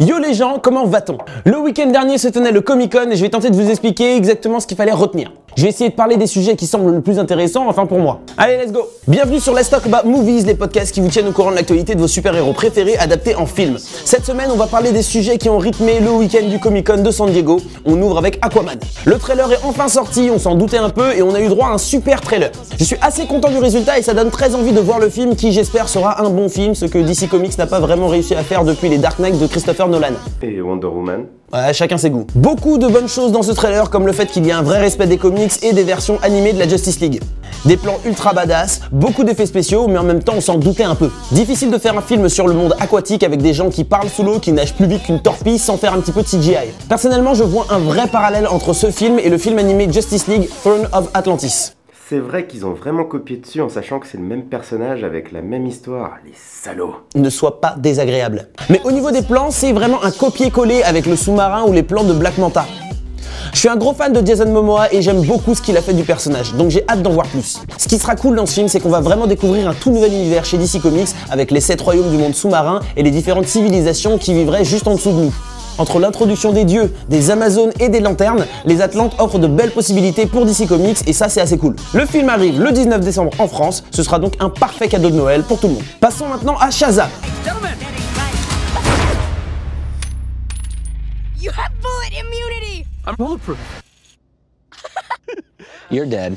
Yo les gens, comment va-t-on? Le week-end dernier se tenait le Comic-Con et je vais tenter de vous expliquer exactement ce qu'il fallait retenir. Je vais essayer de parler des sujets qui semblent le plus intéressants, enfin pour moi. Allez, let's go! Bienvenue sur Let's Talk About Movies, les podcasts qui vous tiennent au courant de l'actualité de vos super-héros préférés adaptés en film. Cette semaine, on va parler des sujets qui ont rythmé le week-end du Comic-Con de San Diego. On ouvre avec Aquaman. Le trailer est enfin sorti, on s'en doutait un peu et on a eu droit à un super trailer. Je suis assez content du résultat et ça donne très envie de voir le film qui, j'espère, sera un bon film, ce que DC Comics n'a pas vraiment réussi à faire depuis les Dark Knight de Christopher Nolan. Et Wonder Woman. Ouais, chacun ses goûts. Beaucoup de bonnes choses dans ce trailer, comme le fait qu'il y ait un vrai respect des comics et des versions animées de la Justice League. Des plans ultra badass, beaucoup d'effets spéciaux, mais en même temps on s'en doutait un peu. Difficile de faire un film sur le monde aquatique avec des gens qui parlent sous l'eau, qui nagent plus vite qu'une torpille sans faire un petit peu de CGI. Personnellement, je vois un vrai parallèle entre ce film et le film animé Justice League Throne of Atlantis. C'est vrai qu'ils ont vraiment copié dessus en sachant que c'est le même personnage avec la même histoire, les salauds. Ne sois pas désagréable. Mais au niveau des plans, c'est vraiment un copier-coller avec le sous-marin ou les plans de Black Manta. Je suis un gros fan de Jason Momoa et j'aime beaucoup ce qu'il a fait du personnage, donc j'ai hâte d'en voir plus. Ce qui sera cool dans ce film, c'est qu'on va vraiment découvrir un tout nouvel univers chez DC Comics avec les 7 royaumes du monde sous-marin et les différentes civilisations qui vivraient juste en dessous de nous. Entre l'introduction des dieux, des Amazones et des lanternes, les Atlantes offrent de belles possibilités pour DC Comics et ça c'est assez cool. Le film arrive le 19 décembre en France, ce sera donc un parfait cadeau de Noël pour tout le monde. Passons maintenant à Shazam. You have bullet immunity! I'm bulletproof. You're dead.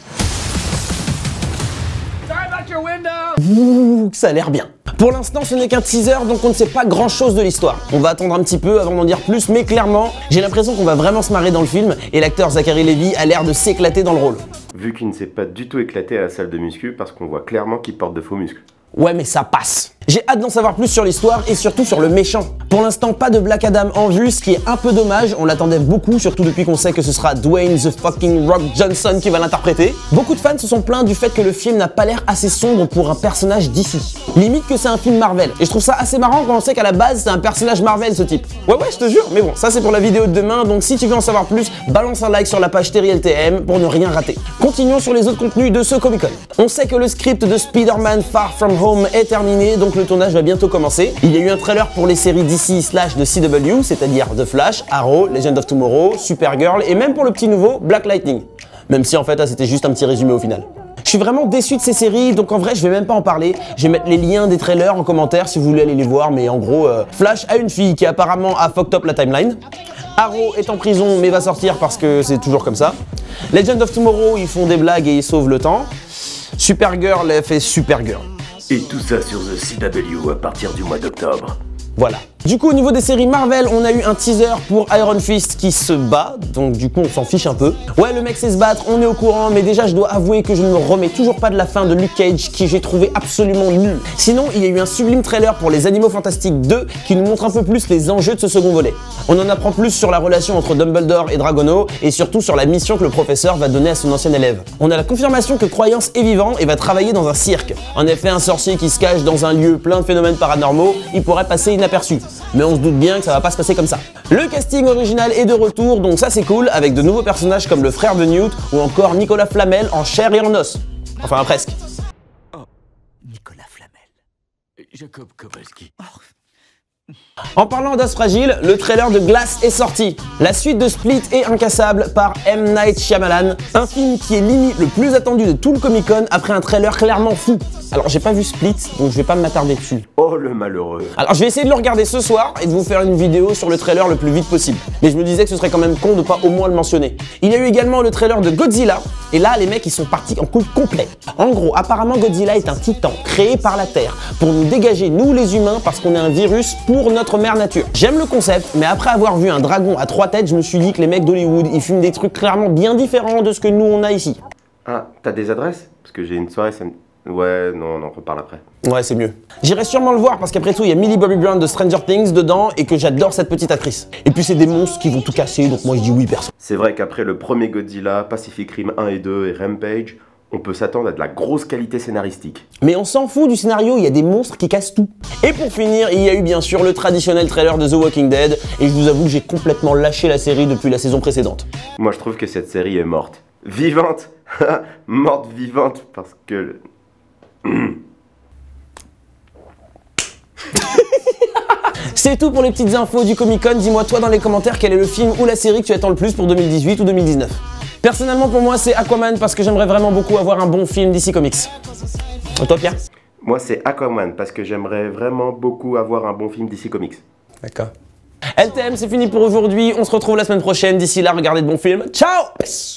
Sorry about your window! Ouh, ça a l'air bien. Pour l'instant, ce n'est qu'un teaser, donc on ne sait pas grand chose de l'histoire. On va attendre un petit peu avant d'en dire plus, mais clairement, j'ai l'impression qu'on va vraiment se marrer dans le film, et l'acteur Zachary Levi a l'air de s'éclater dans le rôle. Vu qu'il ne s'est pas du tout éclaté à la salle de muscu parce qu'on voit clairement qu'il porte de faux muscles. Ouais, mais ça passe. J'ai hâte d'en savoir plus sur l'histoire et surtout sur le méchant. Pour l'instant, pas de Black Adam en vue, ce qui est un peu dommage. On l'attendait beaucoup, surtout depuis qu'on sait que ce sera Dwayne the fucking Rock Johnson qui va l'interpréter. Beaucoup de fans se sont plaints du fait que le film n'a pas l'air assez sombre pour un personnage d'ici. Limite que c'est un film Marvel. Et je trouve ça assez marrant quand on sait qu'à la base, c'est un personnage Marvel ce type. Ouais, je te jure. Mais bon, ça c'est pour la vidéo de demain. Donc si tu veux en savoir plus, balance un like sur la page Terry LTM pour ne rien rater. Continuons sur les autres contenus de ce Comic-Con. On sait que le script de Spider-Man Far From Home est terminé, donc le tournage va bientôt commencer. Il y a eu un trailer pour les séries DC / de CW, c'est-à-dire The Flash, Arrow, Legend of Tomorrow, Supergirl et même pour le petit nouveau Black Lightning. Même si en fait c'était juste un petit résumé au final. Je suis vraiment déçu de ces séries, donc en vrai je vais même pas en parler. Je vais mettre les liens des trailers en commentaire si vous voulez aller les voir, mais en gros, Flash a une fille qui apparemment a fucked up la timeline. Arrow est en prison mais va sortir parce que c'est toujours comme ça. Legend of Tomorrow, ils font des blagues et ils sauvent le temps. Supergirl, elle fait Supergirl. Et tout ça sur The CW à partir du mois d'octobre. Voilà. Du coup, au niveau des séries Marvel, on a eu un teaser pour Iron Fist qui se bat, donc du coup on s'en fiche un peu. Ouais, le mec sait se battre, on est au courant, mais déjà je dois avouer que je ne me remets toujours pas de la fin de Luke Cage qui j'ai trouvé absolument nul. Sinon, il y a eu un sublime trailer pour les Animaux Fantastiques 2 qui nous montre un peu plus les enjeux de ce second volet. On en apprend plus sur la relation entre Dumbledore et Dragono et surtout sur la mission que le professeur va donner à son ancien élève. On a la confirmation que Croyance est vivant et va travailler dans un cirque. En effet, un sorcier qui se cache dans un lieu plein de phénomènes paranormaux, il pourrait passer inaperçu. Mais on se doute bien que ça va pas se passer comme ça. Le casting original est de retour, donc ça c'est cool, avec de nouveaux personnages comme le frère de Newt ou encore Nicolas Flamel en chair et en os. Enfin presque. Oh, Nicolas Flamel. Jacob Kowalski. En parlant d'os fragile, le trailer de Glass est sorti. La suite de Split est incassable par M. Night Shyamalan, un film qui est limite le plus attendu de tout le Comic-Con après un trailer clairement fou. Alors j'ai pas vu Split, donc je vais pas m'attarder dessus. Oh le malheureux. Alors je vais essayer de le regarder ce soir et de vous faire une vidéo sur le trailer le plus vite possible. Mais je me disais que ce serait quand même con de pas au moins le mentionner. Il y a eu également le trailer de Godzilla, et là les mecs ils sont partis en couille complet. En gros, apparemment Godzilla est un titan créé par la Terre pour nous dégager nous les humains parce qu'on est un virus pour notre mère nature. J'aime le concept, mais après avoir vu un dragon à 3 têtes, je me suis dit que les mecs d'Hollywood ils fument des trucs clairement bien différents de ce que nous on a ici. Ah, t'as des adresses? Parce que j'ai une soirée samedi. Ouais, non, on reparle après. Ouais, c'est mieux. J'irai sûrement le voir parce qu'après tout, il y a Millie Bobby Brown de Stranger Things dedans et que j'adore cette petite actrice. Et puis c'est des monstres qui vont tout casser, donc moi je dis oui perso. C'est vrai qu'après le premier Godzilla, Pacific Rim 1 et 2 et Rampage, on peut s'attendre à de la grosse qualité scénaristique. Mais on s'en fout du scénario, il y a des monstres qui cassent tout. Et pour finir, il y a eu bien sûr le traditionnel trailer de The Walking Dead, et je vous avoue que j'ai complètement lâché la série depuis la saison précédente. Moi je trouve que cette série est morte. Vivante. Morte vivante parce que... C'est tout pour les petites infos du Comic Con. Dis-moi toi dans les commentaires quel est le film ou la série que tu attends le plus pour 2018 ou 2019. Personnellement pour moi c'est Aquaman parce que j'aimerais vraiment beaucoup avoir un bon film DC Comics. Et toi Pierre? Moi, c'est Aquaman parce que j'aimerais vraiment beaucoup avoir un bon film DC Comics. D'accord. LTM, c'est fini pour aujourd'hui. On se retrouve la semaine prochaine. D'ici là, regardez de bons films. Ciao!